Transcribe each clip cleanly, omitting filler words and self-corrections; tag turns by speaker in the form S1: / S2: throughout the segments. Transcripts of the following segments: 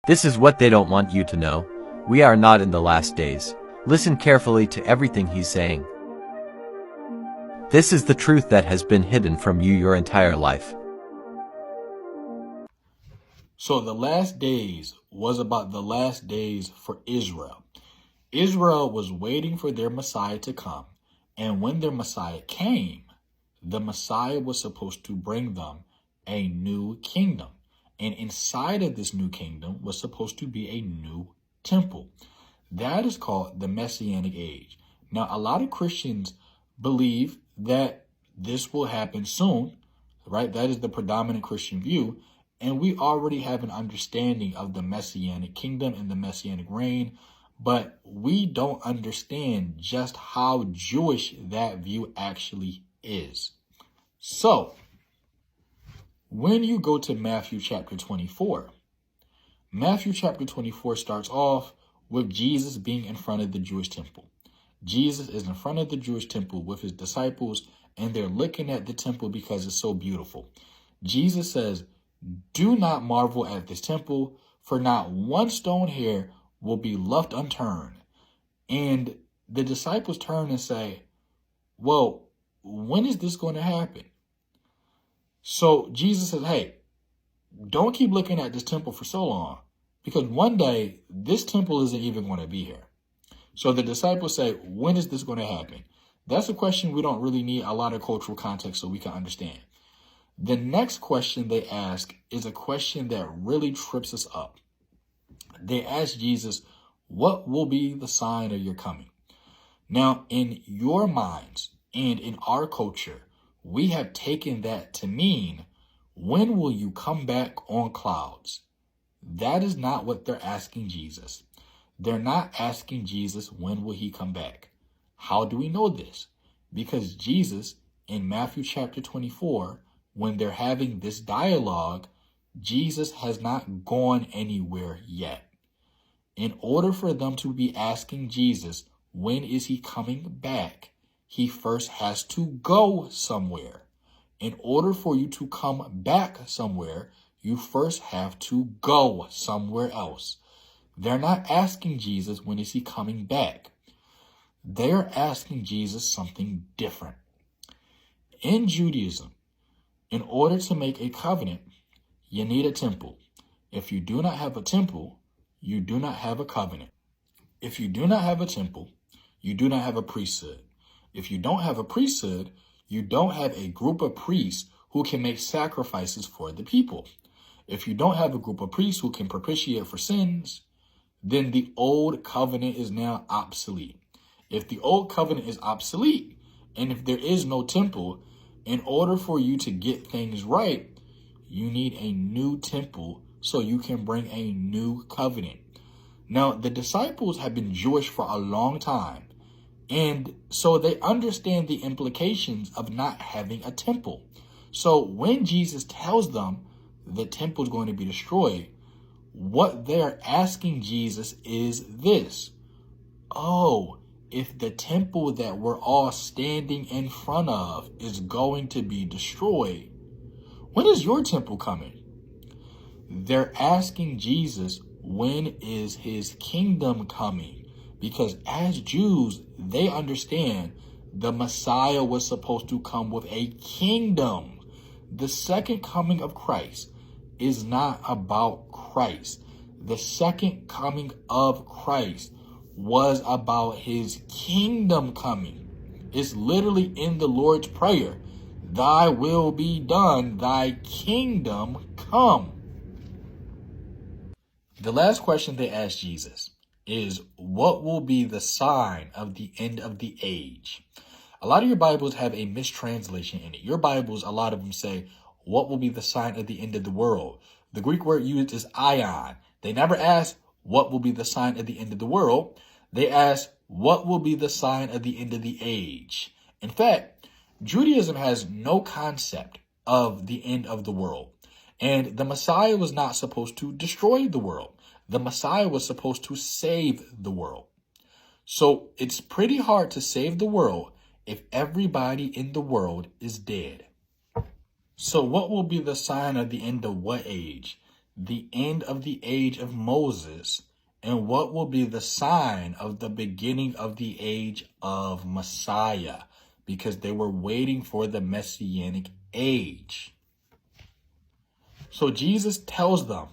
S1: This is what they don't want you to know. We are not in the last days. Listen carefully to everything he's saying. This is the truth that has been hidden from you your entire life.
S2: So the last days was about the last days for Israel. Israel was waiting for their Messiah to come. And when their Messiah came, the Messiah was supposed to bring them a new kingdom. And inside of this new kingdom was supposed to be a new temple. That is called the Messianic age. Now, a lot of Christians believe that this will happen soon, right? That is the predominant Christian view. And we already have an understanding of the Messianic kingdom and the Messianic reign, but we don't understand just how Jewish that view actually is. So, when you go to Matthew chapter 24, Matthew chapter 24 starts off with Jesus being in front of the Jewish temple. Jesus is in front of the Jewish temple with his disciples, and they're looking at the temple because it's so beautiful. Jesus says, "Do not marvel at this temple, for not one stone here will be left unturned." And the disciples turn and say, "Well, when is this going to happen?" So Jesus says, "Hey, don't keep looking at this temple for so long, because one day this temple isn't even going to be here." So the disciples say, "When is this going to happen?" That's a question we don't really need a lot of cultural context so we can understand. The next question they ask is a question that really trips us up. They ask Jesus, "What will be the sign of your coming?" Now, in your minds and in our culture, we have taken that to mean, when will you come back on clouds? That is not what they're asking Jesus. They're not asking Jesus, when will he come back? How do we know this? Because Jesus, in Matthew chapter 24, when they're having this dialogue, Jesus has not gone anywhere yet. In order for them to be asking Jesus, when is he coming back, he first has to go somewhere. In order for you to come back somewhere, you first have to go somewhere else. They're not asking Jesus, when is he coming back? They're asking Jesus something different. In Judaism, in order to make a covenant, you need a temple. If you do not have a temple, you do not have a covenant. If you do not have a temple, you do not have a priesthood. If you don't have a priesthood, you don't have a group of priests who can make sacrifices for the people. If you don't have a group of priests who can propitiate for sins, then the old covenant is now obsolete. If the old covenant is obsolete, and if there is no temple, in order for you to get things right, you need a new temple so you can bring a new covenant. Now, the disciples have been Jewish for a long time, and so they understand the implications of not having a temple. So when Jesus tells them the temple is going to be destroyed, what they're asking Jesus is this: "Oh, if the temple that we're all standing in front of is going to be destroyed, when is your temple coming?" They're asking Jesus, when is his kingdom coming? Because as Jews, they understand the Messiah was supposed to come with a kingdom. The second coming of Christ is not about Christ. The second coming of Christ was about his kingdom coming. It's literally in the Lord's Prayer: "Thy will be done, thy kingdom come." The last question they asked Jesus is, what will be the sign of the end of the age? A lot of your Bibles have a mistranslation in it. Your Bibles, a lot of them say, what will be the sign of the end of the world? The Greek word used is aion. They never ask, what will be the sign of the end of the world? They ask, what will be the sign of the end of the age? In fact, Judaism has no concept of the end of the world. And the Messiah was not supposed to destroy the world. The Messiah was supposed to save the world. So it's pretty hard to save the world if everybody in the world is dead. So what will be the sign of the end of what age? the end of the age of Moses and what will be the sign of the beginning of the age of Messiah, because they were waiting for the messianic age. So Jesus tells them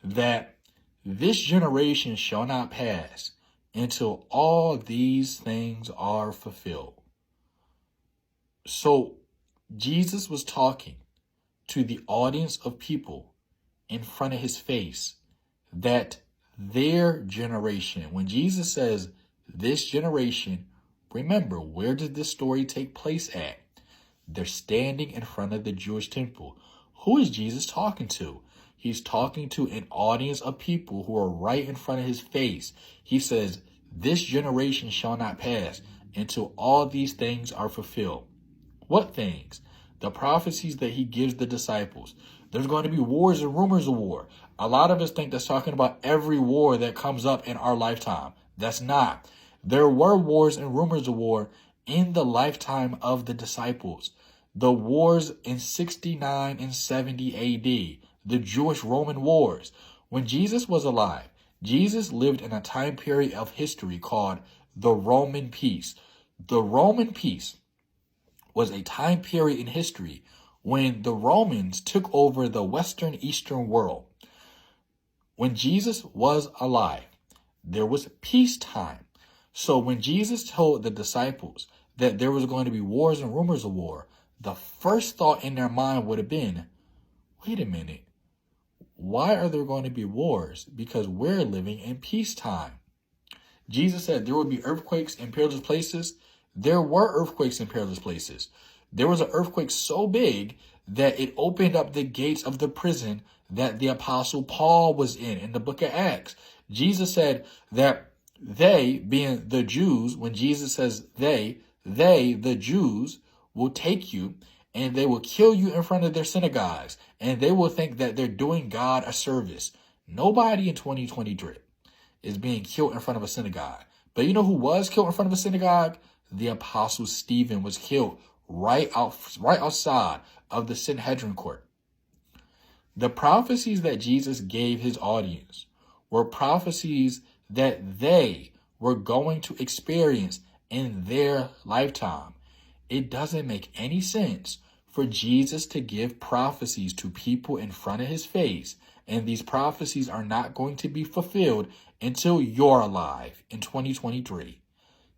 S2: that this generation shall not pass until all these things are fulfilled. So Jesus was talking to the audience of people in front of his face that their generation, when Jesus says this generation, remember, where did this story take place at? They're standing in front of the Jewish temple. Who is Jesus talking to? He's talking to an audience of people who are right in front of his face. He says, this generation shall not pass until all these things are fulfilled. What things? The prophecies that he gives the disciples. There's going to be wars and rumors of war. A lot of us think that's talking about every war that comes up in our lifetime. That's not. There were wars and rumors of war in the lifetime of the disciples. The wars in 69 and 70 AD, the Jewish-Roman wars. When Jesus was alive, Jesus lived in a time period of history called the Roman peace. The Roman peace was a time period in history when the Romans took over the Western Eastern world. When Jesus was alive, there was peacetime. So when Jesus told the disciples that there was going to be wars and rumors of war, the first thought in their mind would have been, wait a minute, why are there going to be wars? Because we're living in peacetime. Jesus said there would be earthquakes in perilous places. There were earthquakes in perilous places. There was an earthquake so big that it opened up the gates of the prison that the Apostle Paul was in the book of Acts. Jesus said that they, being the Jews, when Jesus says they, the Jews, will take you and they will kill you in front of their synagogues, and they will think that they're doing God a service. Nobody in 2023 is being killed in front of a synagogue. But you know who was killed in front of a synagogue? The Apostle Stephen was killed right outside of the Sanhedrin court. The prophecies that Jesus gave his audience were prophecies that they were going to experience in their lifetime. It doesn't make any sense for Jesus to give prophecies to people in front of his face, and these prophecies are not going to be fulfilled until you're alive in 2023.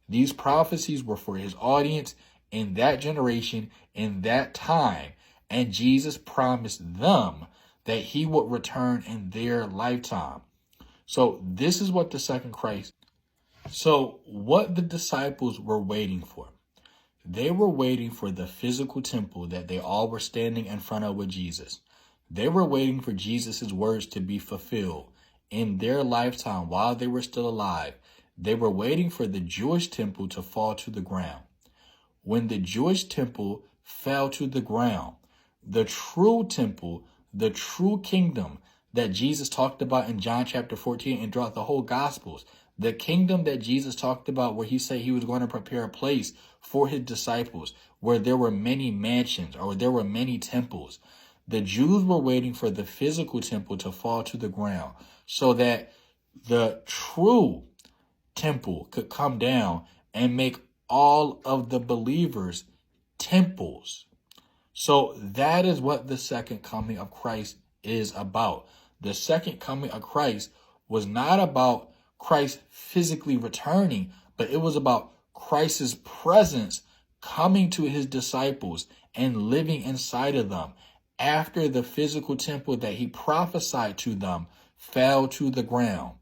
S2: These prophecies were for his audience in that generation, in that time, and Jesus promised them that he would return in their lifetime. So this is what the second Christ. So what the disciples were waiting for. They were waiting for the physical temple that they all were standing in front of with Jesus. They were waiting for Jesus' words to be fulfilled in their lifetime while they were still alive. They were waiting for the Jewish temple to fall to the ground. When the Jewish temple fell to the ground, the true temple, the true kingdom that Jesus talked about in John chapter 14 and throughout the whole Gospels, the kingdom that Jesus talked about where he said he was going to prepare a place for his disciples, where there were many mansions or there were many temples. The Jews were waiting for the physical temple to fall to the ground so that the true temple could come down and make all of the believers temples. So that is what the second coming of Christ is about. The second coming of Christ was not about Christ physically returning, but it was about Christ's presence coming to his disciples and living inside of them after the physical temple that he prophesied to them fell to the ground.